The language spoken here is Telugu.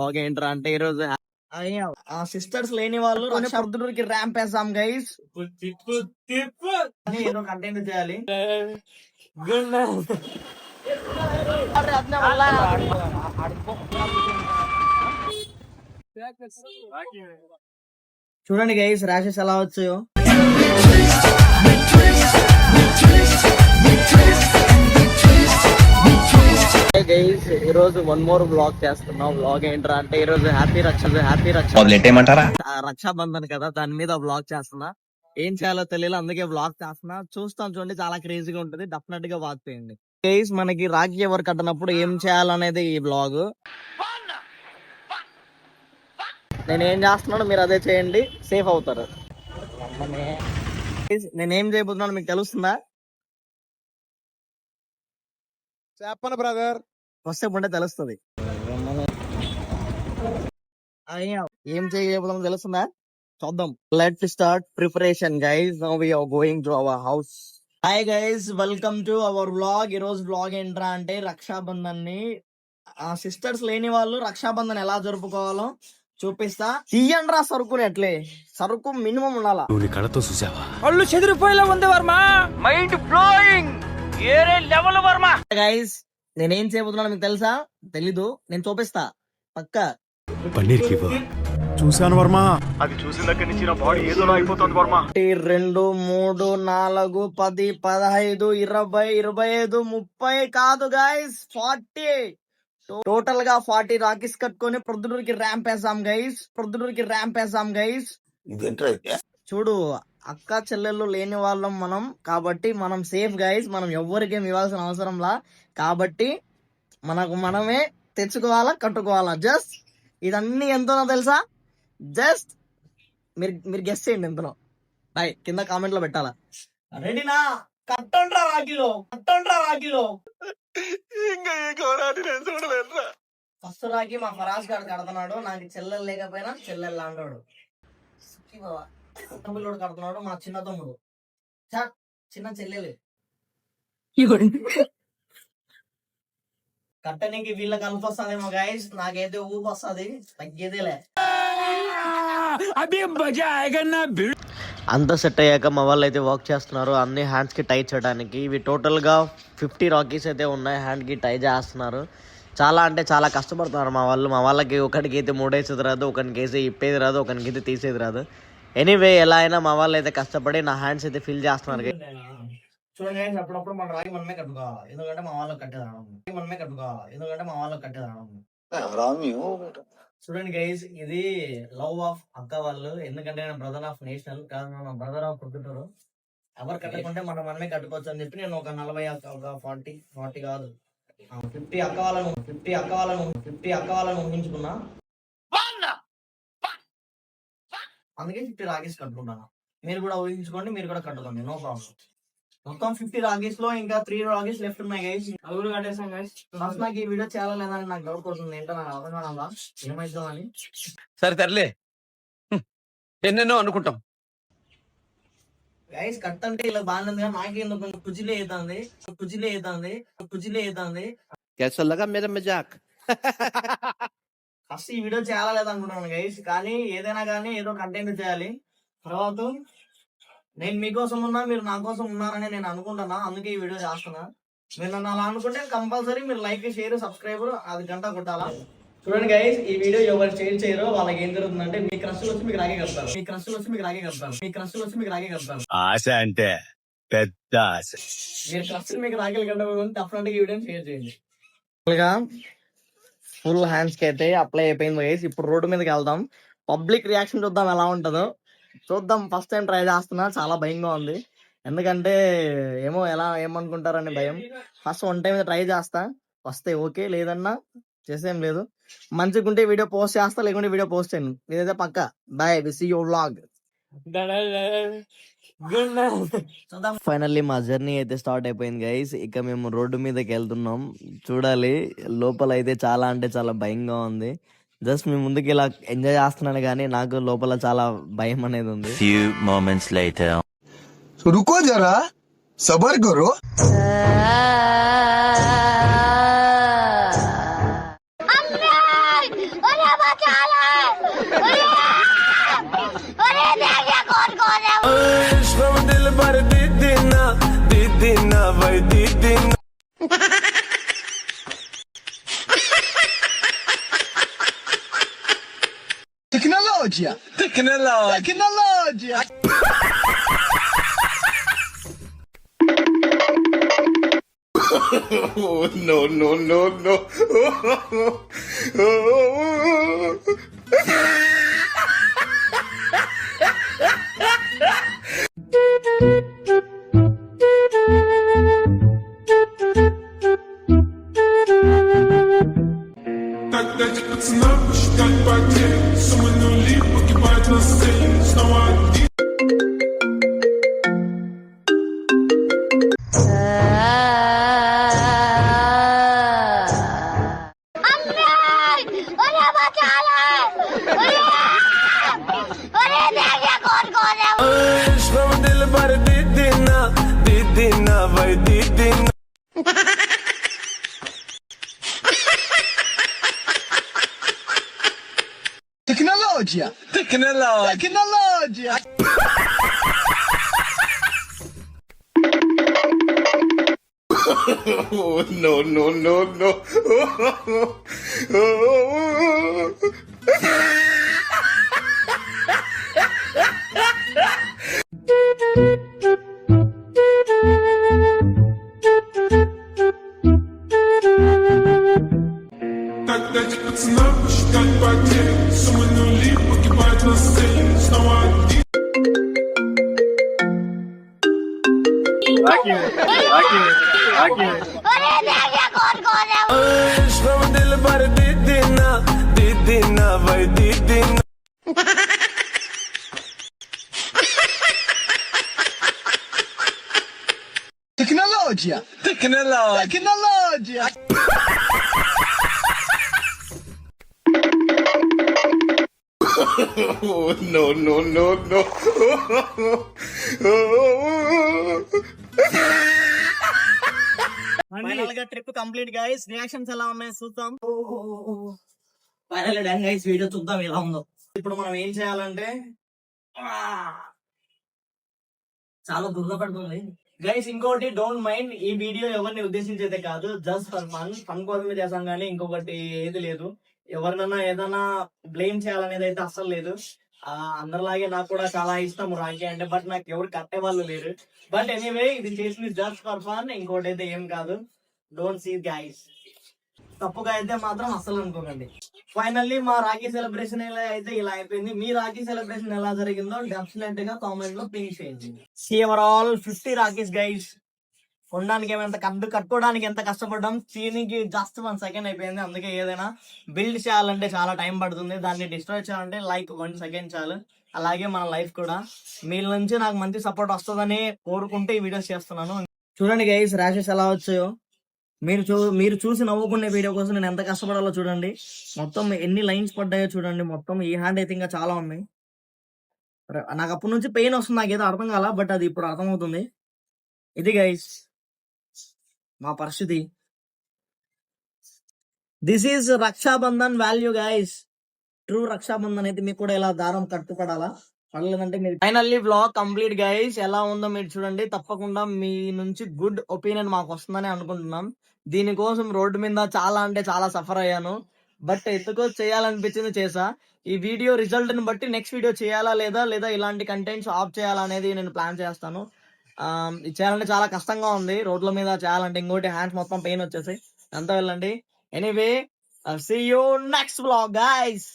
ఓకే ఏంట్రా అంటే ఈ రోజు ఆ సిస్టర్స్ లేని వాళ్ళు రక్షాబంధన్కి ర్యాంప్ వేసాం గైస్. ఏదో కంటెంట్ చేయాలి. చూడండి గైస్ ర్యాషెస్ ఎలా వచ్చాయో. గైస్ ఈ రోజు వన్ మోర్ బ్లాగ్ చేస్తున్నాం. బ్లాగ్ ఏంట్రా అంటే ఈ రోజు హ్యాపీ రక్షాబంధన్ కదా, దాని మీద బ్లాగ్ చేస్తున్నా. ఏం చేయాలో తెలియదు, అందుకే బ్లాగ్ చేస్తున్నా. చూస్తాం చూడండి, చాలా క్రేజీగా ఉంటుంది. డెఫినెట్ గా వాచ్ చేయండి గైస్. మనకి రాఖీ ఎవరు కట్టినప్పుడు ఏం చేయాలనేది ఈ బ్లాగ్. నేనేం చేస్తున్నాను మీరు అదే చేయండి, సేఫ్ అవుతారు. నేనేం చేయబోతున్నాను మీకు తెలుస్తుందా? చెప్పను బ్రదర్, వస్తే ఉంటే తెలుస్తుంది. ఏం చేయబోతున్నాం తెలుస్తుందా? చూద్దాం. Let start preparation guys. Now we are going to our house. Hi guys, welcome to our vlog. ఈ రోజు వ్లాగ్ ఏంట్రా అంటే రక్షాబంధన్ ని ఆ సిస్టర్స్ లేని వాళ్ళు రక్షాబంధన్ ఎలా జరుపుకోవాలో చూపిస్తా. తీయండ్రా సరుకుని, ఎట్లే సరుకు మినిమం ఉండాలా. కళతో చూసావా? కళ్ళు చెదిరిపోయేలా ఉంది వర్మ, మైండ్ బ్లోయింగ్, ఏరే లెవెల్ వర్మ. గైస్ నేనేం చేయబోతున్నాను మీకు తెలుసా? తెలీదు, నేను చూపిస్తా పక్క. పన్నీర్ కివ్వ చూశాను వర్మ, అది చూసిన దగ్గర నుంచి నా బాడీ ఏదో అయిపోతుంది వర్మ. 2 3 4 10 15 20 25 30 కాదు గైస్, 40. టోటల్ గా 40 రాకీస్ కట్టుకొని ప్రొద్దుటూరుకి ర్యాంప్ వేసాం గైస్. చూడు, అక్క చెల్లెళ్ళు లేని వాళ్ళం మనం, కాబట్టి మనం సేఫ్ గైస్. మనం ఎవ్వరికేం ఇవ్వాల్సిన అవసరంలా, కాబట్టి మనకు మనమే తెచ్చుకోవాలా, కట్టుకోవాలా. జస్ట్ ఇదన్నీ ఎంతో తెలుసా? జస్ట్ మీరు గెస్ చేయండి ఎంతనో. బాయ్, కింద కామెంట్ లో పెట్టాలా. రెడీనా? కట్టండ్రా రాఖీలో. ఇంకా ఏ ఘోరాన్ని నేను చూడలేదురా. ఫస్ట్ రాఖీ మా ఫరాజ్ గారు కడుతున్నాడు. నాకు చెల్లెలు లేకపోయినా చెల్లెలు లాంటాడు. పిల్లోడు కడుతున్నాడు, మా చిన్న తమ్ముడు. చిన్న చెల్లెలు కట్టనికి వీళ్ళ కలిపి వస్తుందేమో గైస్. నాకైతే ఊపి వస్తుంది, తగ్గేదేలే. అంతా సెట్ అయ్యాక మా వాళ్ళు అయితే వర్క్ చేస్తున్నారు అన్ని హ్యాండ్స్ కి టై చేయడానికి. ఇవి టోటల్ గా 50 రాకీస్ అయితే ఉన్నాయి, హ్యాండ్ కి టై చేస్తున్నారు. చాలా అంటే చాలా కష్టపడుతున్నారు మా వాళ్ళు. మా వాళ్ళకి ఒకరికి అయితే మూడేసేది రాదు, ఒకరికి అయితే ఇప్పేది రాదు, ఒకరికి అయితే తీసేది రాదు. ఎనీవే ఎలా అయినా మా వాళ్ళు అయితే కష్టపడి నా హ్యాండ్స్ అయితే ఫిల్ చేస్తున్నారు. చూడండి, అప్పుడప్పుడు మన రాగి మనమే కట్టుకోవాలి, ఎందుకంటే మా వాళ్ళకి కట్టేదానం. చూడండి గైస్, ఇది లవ్ ఆఫ్ అక్క వాళ్ళు, ఎందుకంటే నేను బ్రదర్ ఆఫ్ నేషనల్ కాదు, బ్రదర్ ఆఫ్ ప్రొద్దుటూరు. ఎవరు కట్టుకుంటే మనం మనమే కట్టుకోవచ్చు అని చెప్పి నేను ఒక 40 ఒక 40 కాదు 50 అక్క వాళ్ళను ఊహించుకున్నా. అందుకే 50 రాగేసి కట్టుకుంటాను. మీరు కూడా ఊహించుకోండి, మీరు కూడా కట్టుకోండి, నో ప్రాబ్లం. మొత్తం 50 రాగీస్ లో ఇంకా 3 రాగీస్ లెఫ్ట్ ఉన్నాయి గైస్. అవి కట్టేసాం గైస్. ఫస్ట్ నాకు ఈ వీడియో చాలా లేదని నాకు డౌట్ అవుతుంది, ఏంటో నాకు అర్థం కావాలా ఏమైందో అని. సరే తరలే, ఎన్నెన్నో అనుకుంటాం గైస్. కట్ అంటే ఇలా బాగానే ఉంది, నాకే ఎందుకు కుజిలే అవుతుంది. ఫస్ట్ ఈ వీడియో చాలా లేదనుకుంటున్నాను గైస్, కానీ ఏదైనా కానీ ఏదో కంటెంట్ చేయాలి. తర్వాత నేను మీకోసం ఉన్నా, మీరు నా కోసం ఉన్నారని నేను అనుకుంటున్నా, అందుకే ఈ వీడియో చేస్తున్నా. మీరు నన్ను అలా అనుకుంటే కంపల్సరీ మీరు లైక్, షేర్, సబ్స్క్రైబర్ అది గంట కొట్టాలా. చూడండి గైస్, ఈ వీడియో ఎవరు షేర్ చేయరో వాళ్ళకి ఏం జరుగుతుందంటే మీ క్రష్లు వచ్చి మీకు రాగే కడతారు. ఆశ అంటే పెద్ద ఆశ. మీరు క్రష్లు మీకు రాఖీలు కట్టబోతుంది, డెఫినెట్ గా ఈ వీడియోని షేర్ చేయండి. ఫుల్ హ్యాండ్స్ కి అయితే అప్లై అయిపోయింది గైస్. ఇప్పుడు రోడ్డు మీదకి వెళ్దాం, పబ్లిక్ రియాక్షన్ చూద్దాం ఎలా ఉంటుందో. చూద్దాం, ఫస్ట్ టైం ట్రై చేస్తున్నా, చాలా భయంగా ఉంది. ఎందుకంటే ఏమనుకుంటారని భయం. ఫస్ట్ 1 టైం ట్రై చేస్తా, వస్తే ఓకే, లేదన్నా చేసేం లేదు. మంచిగుంటే వీడియో పోస్ట్ చేస్తా, లేకుంటే వీడియో పోస్ట్ చేయను, ఇదైతే పక్క. Bye, we see you vlog. Finally మా జర్నీ అయితే స్టార్ట్ అయిపోయింది గైస్. ఇక మేము రోడ్డు మీదకి వెళ్తున్నాం. చూడాలి, లోపల అయితే చాలా అంటే చాలా భయంగా ఉంది. జస్ట్ మీ ముందుకి ఇలా ఎంజాయ్ చేస్తున్నాను, కానీ నాకు లోపల చాలా భయం అనేది ఉంది. Few moments later. रुको जरा सबर करो. Tecnologia. Tecnologia. No, no, no, no. Так дайте пацанам посчитать потери. Суммы нули погибают на сцене. Снова один. Tecnologia. Tecnologia. No, no, no, no. Так дайте пацанам посчитать потери. Суммы нули погибают на сцене. Снова один. Tecnologia. Tecnologia. No, no, no, no. Final గా ట్రిప్ కంప్లీట్ గైస్. రియాక్షన్స్ ఎలా ఉన్నాయి చూద్దాం. Final done guys. వీడియో చూద్దాం ఎలా ఉందో. ఇప్పుడు మనం ఏం చేయాలంటే చాలా దుర్గపడుతుంది గైస్. ఇంకోటి డోంట్ మైండ్, ఈ వీడియో ఎవరిని ఉద్దేశించేదే కాదు, జస్ట్ ఫర్ ఫన్ కోసమే చేసాం కానీ ఇంకొకటి ఏది లేదు. ఎవరినైనా ఏదైనా బ్లేమ్ చేయాలనేది అయితే అస్సలు లేదు. అందరిలాగే నాకు కూడా చాలా ఇష్టం రాఖీ అంటే, బట్ నాకు ఎవరు కట్టే వాళ్ళు లేరు. బట్ ఎనీవే ఇది చేసింది జస్ట్ ఫర్ ఫన్, ఇంకోటి అయితే ఏం కాదు. Don't see guys. తప్పుగా అయితే మాత్రం అస్సలు అనుకోకండి. ఫైనల్లీ మా రాఖీ సెలబ్రేషన్ అయితే ఇలా అయిపోయింది. మీ రాఖీ సెలబ్రేషన్ ఎలా జరిగిందో డెఫినెట్ గా కామెంట్ లో పింక్ చేయండి. See our all 50 rakhis guys. కొనడానికి ఏమైనా కట్టుకోవడానికి ఎంత కష్టపడ్డాం, సీనికి జస్ట్ 1 సెకండ్ అయిపోయింది. అందుకే ఏదైనా బిల్డ్ చేయాలంటే చాలా టైం పడుతుంది, దాన్ని డిస్ట్రాయ్ చేయాలంటే లైక్ 1 సెకండ్ చాలు. అలాగే మన లైఫ్ కూడా మీ నుంచి నాకు మంచి సపోర్ట్ వస్తుందని కోరుకుంటే ఈ వీడియోస్ చేస్తున్నాను. చూడండి గైస్ ర్యాషెస్ ఎలా వచ్చాయో. మీరు చూసి నవ్వుకునే వీడియో కోసం నేను ఎంత కష్టపడాలో చూడండి. మొత్తం ఎన్ని లైన్స్ పడ్డాయో చూడండి. మొత్తం ఈ హ్యాండ్ అయితే ఇంకా చాలా ఉన్నాయి. నాకు అప్పటి నుంచి పెయిన్ వస్తుంది, నాకు ఏదో అర్థం కాల, బట్ అది ఇప్పుడు అర్థమవుతుంది. ఇది గైస్ మా పరిస్థితి. This is Rakshabandhan value guys. True Rakshabandhan అయితే మీకు కూడా ఇలా దారం కట్టుపడాలా, పడలేదంటే మీరు. Finally vlog complete guys. ఎలా ఉందో మీరు చూడండి. తప్పకుండా మీ నుంచి గుడ్ ఒపీనియన్ మాకు వస్తుందని అనుకుంటున్నాం. దీనికోసం రోడ్డు మీద చాలా అంటే చాలా సఫర్ అయ్యాను, బట్ ఎందుకో చేయాలనిపించింది చేసా. ఈ వీడియో రిజల్ట్ ని బట్టి నెక్స్ట్ వీడియో చేయాలా లేదా ఇలాంటి కంటెంట్స్ ఆఫ్ చేయాలా అనేది నేను ప్లాన్ చేస్తాను. ఇది చేయాలంటే చాలా కష్టంగా ఉంది రోడ్ల మీద చేయాలంటే. ఇంకోటి హ్యాండ్స్ మొత్తం పెయిన్ వచ్చేసి అంతా వెళ్ళండి. Anyway, see you next vlog guys.